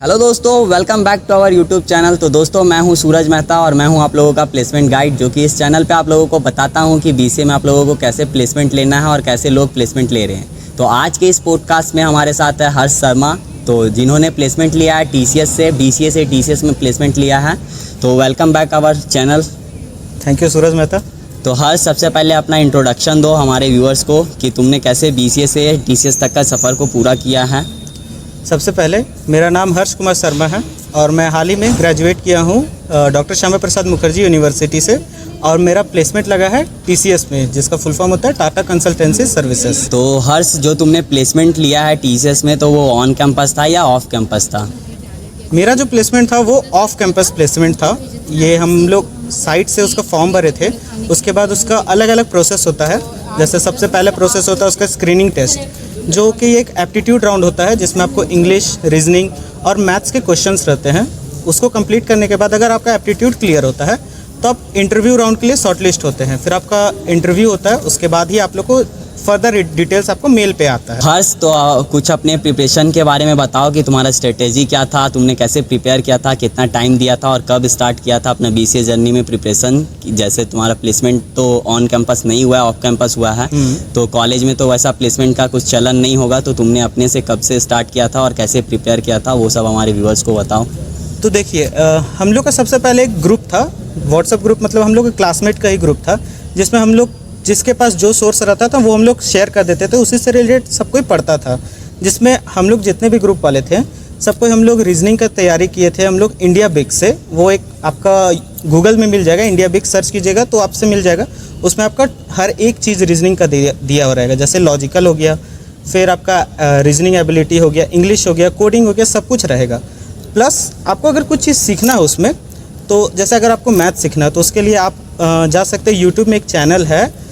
Hello दोस्तों, welcome back to our YouTube channel. तो दोस्तों, मैं हूं सूरज मेहता और मैं हूं आप लोगों का प्लेसमेंट गाइड, जो कि इस चैनल पे आप लोगों को बताता हूं कि बीसीए में आप लोगों को कैसे प्लेसमेंट लेना है और कैसे लोग प्लेसमेंट ले रहे हैं। तो आज के इस पॉडकास्ट में हमारे साथ है हर्ष शर्मा, तो जिन्होंने प्लेसमेंट लिया है टीसीएस से, बीसीए से टीसीएस में प्लेसमेंट लिया है। तो welcome back our channel. Thank you Suraj Mehta. तो हर्ष, सबसे पहले अपना इंट्रोडक्शन दो हमारे व्यूअर्स को कि तुमने कैसे बीसीए से टीसीएस तक का सफ़र को पूरा किया है। सबसे पहले मेरा नाम हर्ष कुमार शर्मा है और मैं हाल ही में ग्रेजुएट किया हूँ डॉक्टर श्यामा प्रसाद मुखर्जी यूनिवर्सिटी से, और मेरा प्लेसमेंट लगा है टीसीएस में, जिसका फुल फॉर्म होता है टाटा कंसल्टेंसी सर्विसेज। तो हर्ष, जो तुमने प्लेसमेंट लिया है टीसीएस में, तो वो ऑन कैंपस था या ऑफ कैंपस था? मेरा जो प्लेसमेंट था वो ऑफ कैंपस प्लेसमेंट था। ये हम लोग साइट से उसका फॉर्म भरे थे, उसके बाद उसका अलग अलग प्रोसेस होता है। जैसे सबसे पहले प्रोसेस होता है उसका स्क्रीनिंग टेस्ट, जो कि एक एप्टीट्यूड राउंड होता है, जिसमें आपको इंग्लिश, रीजनिंग और मैथ्स के क्वेश्चंस रहते हैं। उसको कंप्लीट करने के बाद अगर आपका एप्टीट्यूड क्लियर होता है तो आप इंटरव्यू राउंड के लिए शॉर्टलिस्ट होते हैं। फिर आपका इंटरव्यू होता है, उसके बाद ही आप लोग को फर्दर डिटेल्स आपको मेल पे आता है। हर्ष, तो कुछ अपने प्रिपरेशन के बारे में बताओ कि तुम्हारा स्ट्रेटेजी क्या था, तुमने कैसे प्रिपेयर किया था, कितना टाइम दिया था और कब स्टार्ट किया था अपना बीसीए जर्नी में प्रिपरेशन। जैसे तुम्हारा प्लेसमेंट तो ऑन कैंपस नहीं हुआ है, ऑफ कैंपस हुआ है, तो कॉलेज में तो वैसा प्लेसमेंट का कुछ चलन नहीं होगा, तो तुमने अपने से कब से स्टार्ट किया था और कैसे प्रिपेयर किया था, वो सब हमारे व्यूअर्स को बताओ। तो देखिए, हम लोग का सबसे पहले एक ग्रुप था, व्हाट्सएप ग्रुप, मतलब हम लोग क्लासमेट का ही ग्रुप था, जिसमें हम लोग जिसके पास जो सोर्स रहता था वो हम लोग शेयर कर देते थे, उसी से रिलेटेड सब कोई पढ़ता था। जिसमें हम लोग जितने भी ग्रुप वाले थे सबको हम लोग रीजनिंग का तैयारी किए थे। हम लोग इंडिया बिग से, वो एक आपका गूगल में मिल जाएगा, इंडिया बिग सर्च कीजिएगा तो आपसे मिल जाएगा। उसमें आपका हर एक चीज़ रीजनिंग का दिया हुआ रहेगा, जैसे लॉजिकल हो गया, फिर आपका रीजनिंग एबिलिटी हो गया, इंग्लिश हो गया, कोडिंग हो गया, सब कुछ रहेगा। प्लस आपको अगर कुछ चीज़ सीखना है उसमें, तो जैसे अगर आपको मैथ सीखना है तो उसके लिए आप जा सकते हैं। यूट्यूब में एक चैनल है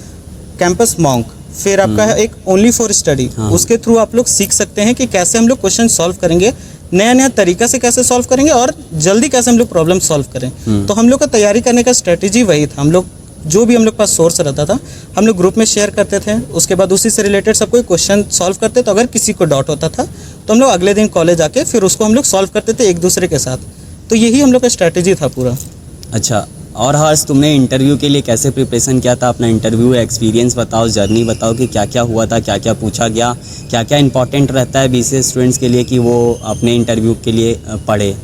कैंपस मॉन्क, फिर आपका है एक ओनली फॉर स्टडी, उसके थ्रू आप लोग सीख सकते हैं कि कैसे हम लोग क्वेश्चन सॉल्व करेंगे, नया नया तरीका से कैसे सॉल्व करेंगे और जल्दी कैसे हम लोग प्रॉब्लम सॉल्व करें। तो हम लोग का तैयारी करने का स्ट्रेटेजी वही था। हम लोग जो भी हम लोग पास सोर्स रहता था हम लोग ग्रुप में शेयर करते थे, उसके बाद उसी से रिलेटेड सब कोई क्वेश्चन सॉल्व करते। तो अगर किसी को डाउट होता था तो हम लोग अगले दिन कॉलेज आके फिर उसको हम लोग सॉल्व करते थे एक दूसरे के साथ। तो यही हम लोग का स्ट्रेटेजी था पूरा। अच्छा, और हर्ष, तुमने इंटरव्यू के लिए कैसे प्रिपरेशन किया था? अपना इंटरव्यू एक्सपीरियंस बताओ, जर्नी बताओ कि क्या क्या हुआ था, क्या क्या पूछा गया, क्या क्या इंपॉर्टेंट रहता है बीसीए स्टूडेंट्स के लिए कि वो अपने इंटरव्यू के लिए पढ़े।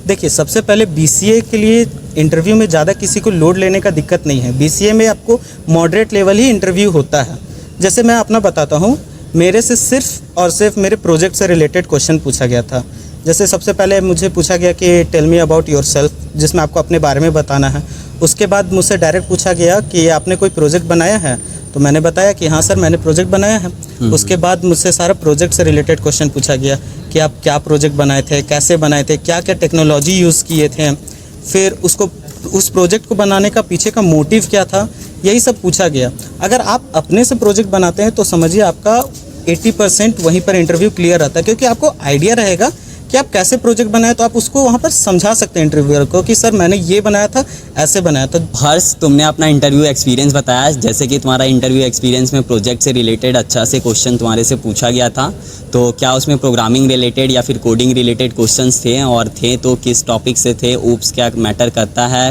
देखिए, सबसे पहले बीसीए के लिए इंटरव्यू में ज़्यादा किसी को लोड लेने का दिक्कत नहीं है। बीसीए में आपको मॉडरेट लेवल ही इंटरव्यू होता है। जैसे मैं अपना बताता हूँ, मेरे से सिर्फ और सिर्फ मेरे प्रोजेक्ट से रिलेटेड क्वेश्चन पूछा गया था। जैसे सबसे पहले मुझे पूछा गया कि टेल मी अबाउट योरसेल्फ, जिसमें आपको अपने बारे में बताना है। उसके बाद मुझसे डायरेक्ट पूछा गया कि आपने कोई प्रोजेक्ट बनाया है, तो मैंने बताया कि हाँ सर, मैंने प्रोजेक्ट बनाया है। उसके बाद मुझसे सारा प्रोजेक्ट से रिलेटेड क्वेश्चन पूछा गया कि आप क्या प्रोजेक्ट बनाए थे, कैसे बनाए थे, क्या क्या टेक्नोलॉजी यूज़ किए थे, फिर उस प्रोजेक्ट को बनाने का पीछे का मोटिव क्या था, यही सब पूछा गया। अगर आप अपने से प्रोजेक्ट बनाते हैं तो समझिए आपका 80% वहीं पर इंटरव्यू क्लियर रहता है, क्योंकि आपको आइडिया रहेगा कि आप कैसे प्रोजेक्ट बनाए, तो आप उसको वहाँ पर समझा सकते हैं इंटरव्यूअर को कि सर मैंने ये बनाया था, ऐसे बनाया था। हर्ष, तुमने अपना इंटरव्यू एक्सपीरियंस बताया, जैसे कि तुम्हारा इंटरव्यू एक्सपीरियंस में प्रोजेक्ट से रिलेटेड अच्छा से क्वेश्चन तुम्हारे से पूछा गया था, तो क्या उसमें प्रोग्रामिंग रिलेटेड या फिर कोडिंग रिलेटेड क्वेश्चंस थे, और थे तो किस टॉपिक से थे? ऊप्स क्या मैटर करता है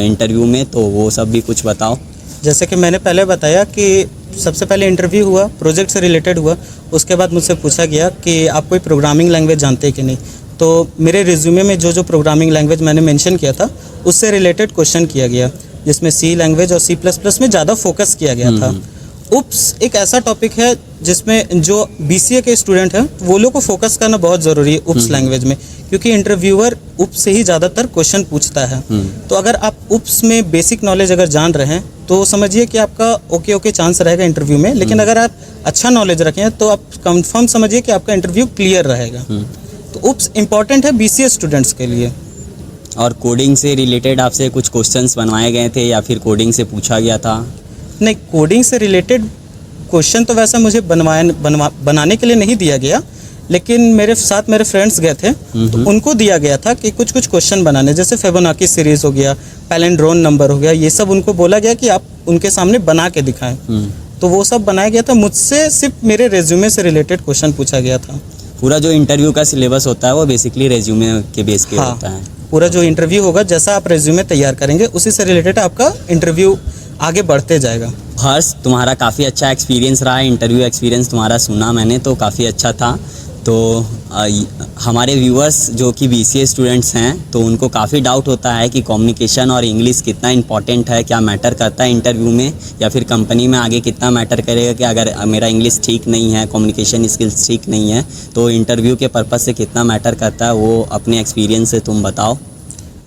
इंटरव्यू में, तो वो सब भी कुछ बताओ। जैसे कि मैंने पहले बताया कि सबसे पहले इंटरव्यू हुआ, प्रोजेक्ट से रिलेटेड हुआ। उसके बाद मुझसे पूछा गया कि आप कोई प्रोग्रामिंग लैंग्वेज जानते हैं कि नहीं। तो मेरे रिज्यूमे में जो प्रोग्रामिंग लैंग्वेज मैंने मेंशन किया था उससे रिलेटेड क्वेश्चन किया गया, जिसमें सी लैंग्वेज और C++ में ज़्यादा फोकस किया गया था। उप्स एक ऐसा टॉपिक है जिसमें जो बीसीए के स्टूडेंट हैं वो लोग को फोकस करना बहुत ज़रूरी है उप्स लैंग्वेज में, क्योंकि इंटरव्यूअर उप्स से ही ज़्यादातर क्वेश्चन पूछता है। तो अगर आप उप्स में बेसिक नॉलेज अगर जान रहे हैं तो समझिए कि आपका ओके चांस रहेगा इंटरव्यू में। लेकिन अगर आप अच्छा नॉलेज रखें तो आप कंफर्म समझिए कि आपका इंटरव्यू क्लियर रहेगा। तो उप्स इम्पॉर्टेंट है बीसीए स्टूडेंट्स के लिए। और कोडिंग से रिलेटेड आपसे कुछ क्वेश्चंस बनवाए गए थे या फिर कोडिंग से पूछा गया था? नहीं, कोडिंग से रिलेटेड क्वेश्चन तो वैसा मुझे बनाने के लिए नहीं दिया गया, लेकिन मेरे साथ मेरे फ्रेंड्स गए थे तो उनको दिया गया था कि कुछ क्वेश्चन बनाने, जैसे फिबोनाची सीरीज़ हो गया, पैलिंड्रोम नंबर हो गया, ये सब उनको बोला गया कि आप उनके सामने बना के दिखाएं। तो वो सब बनाया गया था। मुझसे सिर्फ मेरे रेज्यूमे से रिलेटेड क्वेश्चन पूछा गया था। पूरा जो इंटरव्यू का सिलेबस होता है वो बेसिकली रेज्यूमे के बेस पे होता है। पूरा जो इंटरव्यू होगा, जैसा आप रेज्यूमे तैयार करेंगे उसी से रिलेटेड आपका इंटरव्यू आगे बढ़ते जाएगा। हर्ष, तुम्हारा काफ़ी अच्छा एक्सपीरियंस रहा है, इंटरव्यू एक्सपीरियंस तुम्हारा सुना मैंने तो काफ़ी अच्छा था। तो हमारे व्यूअर्स जो कि BCA स्टूडेंट्स हैं तो उनको काफ़ी डाउट होता है कि कम्युनिकेशन और इंग्लिश कितना इंपॉर्टेंट है, क्या मैटर करता है इंटरव्यू में, या फिर कंपनी में आगे कितना मैटर करेगा कि अगर मेरा इंग्लिश ठीक नहीं है, कम्युनिकेशन स्किल्स ठीक नहीं है तो इंटरव्यू के पर्पज़ से कितना मैटर करता है, वो अपने एक्सपीरियंस से तुम बताओ।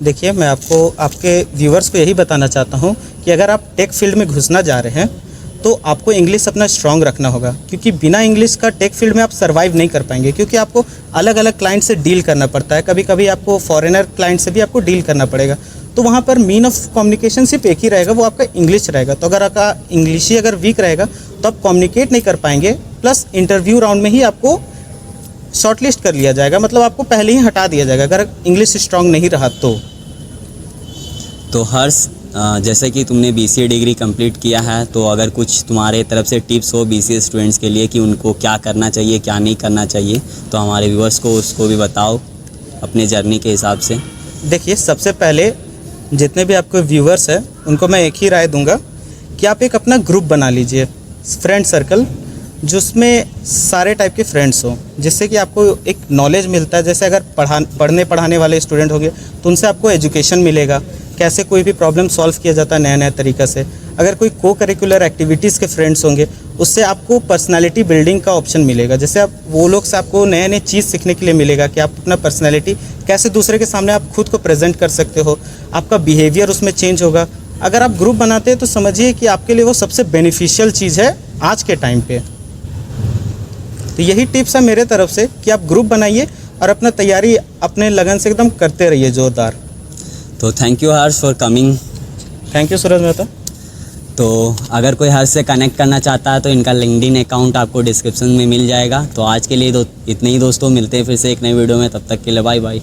देखिए, मैं आपको आपके व्यूवर्स को यही बताना चाहता हूँ कि अगर आप टेक फील्ड में घुसना जा रहे हैं तो आपको इंग्लिश अपना स्ट्रांग रखना होगा, क्योंकि बिना इंग्लिश का टेक फील्ड में आप सर्वाइव नहीं कर पाएंगे, क्योंकि आपको अलग अलग क्लाइंट से डील करना पड़ता है। कभी कभी आपको फॉरेनर क्लाइंट से भी आपको डील करना पड़ेगा, तो वहाँ पर मीन ऑफ कम्युनिकेशन सिर्फ एक ही रहेगा, वो आपका इंग्लिश रहेगा। तो अगर आपका इंग्लिश ही अगर वीक रहेगा तो आप कम्युनिकेट नहीं कर पाएंगे, प्लस इंटरव्यू राउंड में ही आपको शॉर्टलिस्ट कर लिया जाएगा, मतलब आपको पहले ही हटा दिया जाएगा अगर इंग्लिश स्ट्रांग नहीं रहा तो हर्ष, जैसे कि तुमने BCA डिग्री कंप्लीट किया है तो अगर कुछ तुम्हारे तरफ से टिप्स हो BCA स्टूडेंट्स के लिए कि उनको क्या करना चाहिए क्या नहीं करना चाहिए तो हमारे व्यूअर्स को उसको भी बताओ अपने जर्नी के हिसाब से। देखिए, सबसे पहले जितने भी आपके व्यूअर्स हैं उनको मैं एक ही राय दूंगा कि आप एक अपना ग्रुप बना लीजिए, फ्रेंड सर्कल, जिसमें सारे टाइप के फ्रेंड्स हों, जिससे कि आपको एक नॉलेज मिलता है। जैसे अगर पढ़ाने वाले स्टूडेंट होंगे तो उनसे आपको एजुकेशन मिलेगा, कैसे कोई भी प्रॉब्लम सॉल्व किया जाता है नया नया तरीक़ा से। अगर कोई को करिकुलर एक्टिविटीज़ के फ्रेंड्स होंगे उससे आपको पर्सनालिटी बिल्डिंग का ऑप्शन मिलेगा, जैसे आप वो लोग से आपको नए नए चीज़ सीखने के लिए मिलेगा कि आप अपना पर्सनालिटी कैसे दूसरे के सामने आप खुद को प्रेजेंट कर सकते हो, आपका बिहेवियर उसमें चेंज होगा। अगर आप ग्रुप बनाते हैं तो समझिए कि आपके लिए वो सबसे बेनिफिशियल चीज़ है आज के टाइम पे। तो यही टिप्स है मेरे तरफ से कि आप ग्रुप बनाइए और अपना तैयारी अपने लगन से एकदम करते रहिए जोरदार। तो thank you Harsh for coming. Thank you Suraj Mehta. तो अगर कोई हर्ष से कनेक्ट करना चाहता है तो इनका लिंक्डइन अकाउंट आपको डिस्क्रिप्शन में मिल जाएगा। तो आज के लिए इतने ही दोस्तों, मिलते हैं फिर से एक नई वीडियो में, तब तक के लिए बाय बाय।